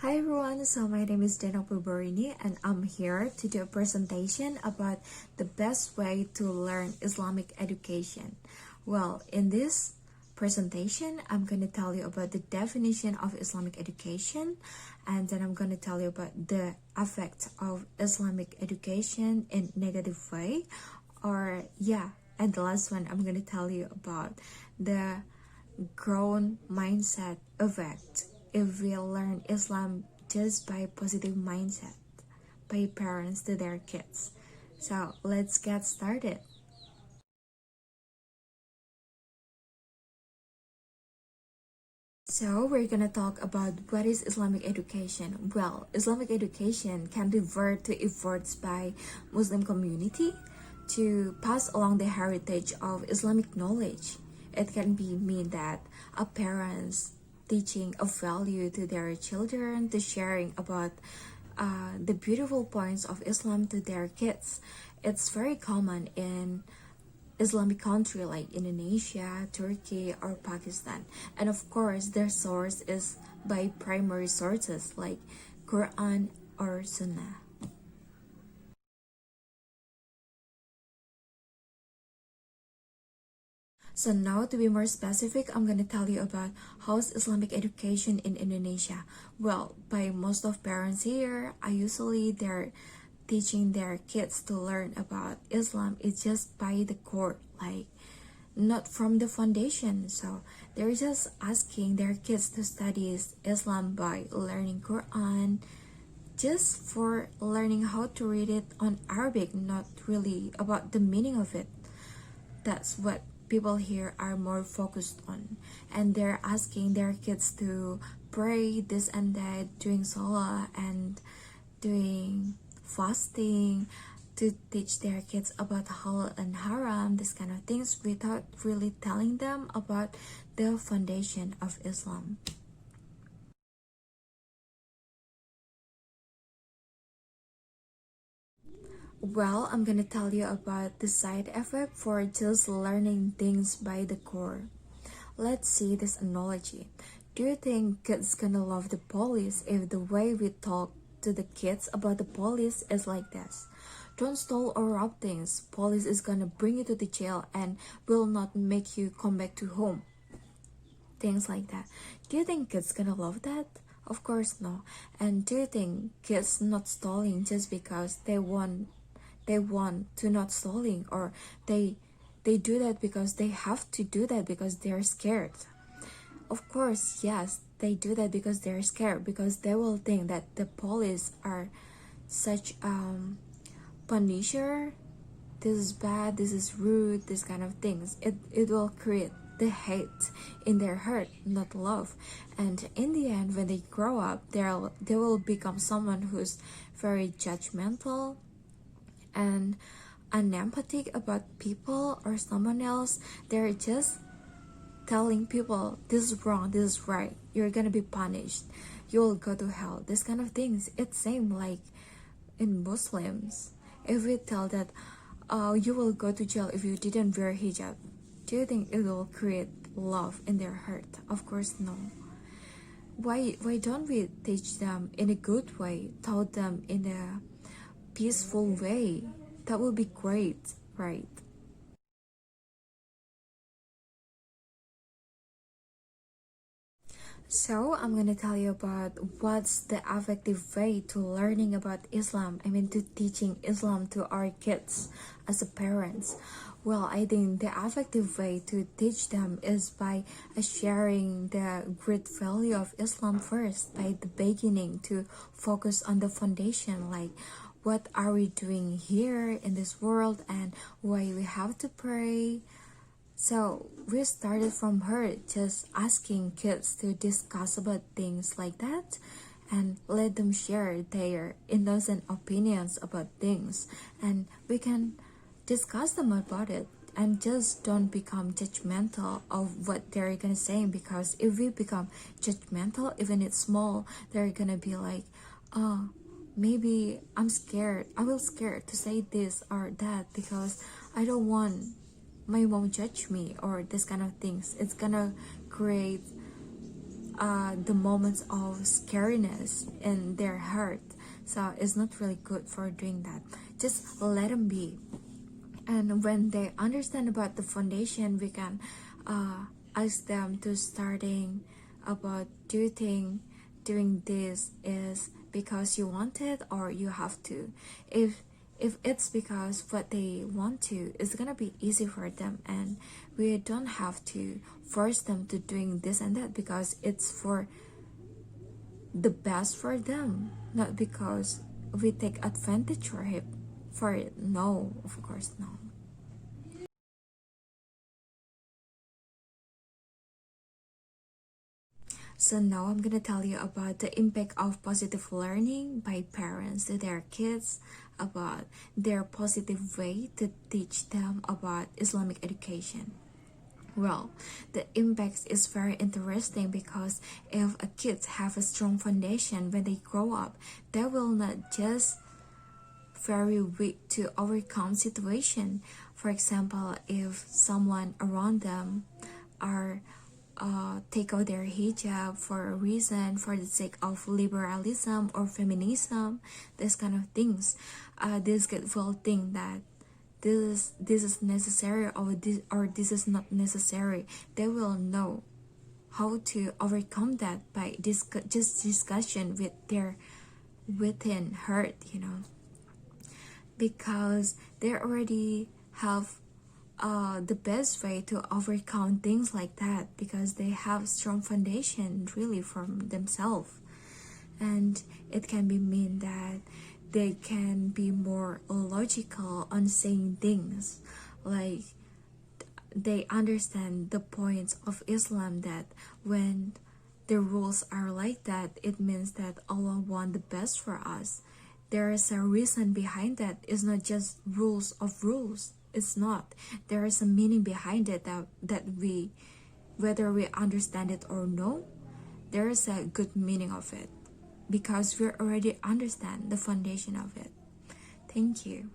Hi everyone, so my name is Denok Purborini and I'm here to do a presentation about the best way to learn Islamic education. Well, in this presentation, I'm going to tell you about the definition of Islamic education, and then I'm going to tell you about the effect of Islamic education in negative way, and the last one, I'm going to tell you about the grown mindset effect if we learn Islam just by positive mindset by parents to their kids. So let's get started. So we're gonna talk about what is Islamic education. Well, Islamic education can refer to efforts by Muslim community to pass along the heritage of Islamic knowledge. It can be mean that a parents teaching a value to their children, to sharing about the beautiful points of Islam to their kids. It's very common in Islamic country like Indonesia, Turkey, or Pakistan. And of course, their source is by primary sources like Quran or Sunnah. So now to be more specific, I'm going to tell you about how's Islamic education in Indonesia. Well, by most of parents here, I usually they're teaching their kids to learn about Islam is just by the core, like not from the foundation. So they're just asking their kids to study Islam by learning Quran, just for learning how to read it on Arabic, not really about the meaning of it. That's what people here are more focused on, and they're asking their kids to pray this and that, doing salah and doing fasting, to teach their kids about halal and haram, this kind of things, without really telling them about the foundation of Islam. Well, I'm gonna tell you about the side effect for just learning things by the core. Let's see this analogy. Do you think kids gonna love the police if the way we talk to the kids about the police is like this? Don't steal or rob things. Police is gonna bring you to the jail and will not make you come back to home. Things like that. Do you think kids gonna love that? Of course no. And do you think kids not stealing just because they want to not stealing, or they do that because they have to do that because they're scared? Of course, yes, they do that because they're scared, because they will think that the police are such punisher. This is bad, this is rude, this kind of things. It will create the hate in their heart, not love. And in the end, when they grow up, they will become someone who's very judgmental and unempathetic about people or someone else. They're just telling people this is wrong, this is right, you're gonna be punished, you will go to hell, this kind of things. It's same like in Muslims. If we tell that you will go to jail if you didn't wear hijab, do you think it will create love in their heart? Of course no. Why don't we teach them in a good way, taught them in a peaceful way? That would be great, right? So I'm gonna tell you about what's the effective way to learning about Islam. I mean, to teaching Islam to our kids as a parents. Well, I think the effective way to teach them is by sharing the great value of Islam first, by the beginning, to focus on the foundation, like what are we doing here in this world and why we have to pray. So we started from her, just asking kids to discuss about things like that and let them share their innocent opinions about things, and we can discuss them about it, and just don't become judgmental of what they're gonna say, because if we become judgmental, even it's small, they're gonna be like, oh, maybe I will scared to say this or that because I don't want my mom judge me, or this kind of things. It's gonna create the moments of scariness in their heart. So it's not really good for doing that. Just let them be. And when they understand about the foundation, we can ask them to starting about, do you think doing this is because you want it or you have to? If it's because what they want to, it's gonna be easy for them, and we don't have to force them to doing this and that, because it's for the best for them, not because we take advantage for it. No, of course no. So now I'm gonna tell you about the impact of positive learning by parents to their kids, about their positive way to teach them about Islamic education. Well, the impact is very interesting, because if a kids have a strong foundation when they grow up, they will not just very weak to overcome situation. For example, if someone around them are take out their hijab for a reason, for the sake of liberalism or feminism, this kind of things, this kid will think that this is necessary, or this is not necessary. They will know how to overcome that by just discussion with their within hurt, because they already have the best way to overcome things like that, because they have strong foundation really from themselves. And it can be mean that they can be more logical on saying things, like they understand the points of Islam, that when the rules are like that, it means that Allah want the best for us. There is a reason behind that. It's not just rules of rules. It's not. There is a meaning behind it, that we, whether we understand it or no, there is a good meaning of it, because we already understand the foundation of it. Thank you.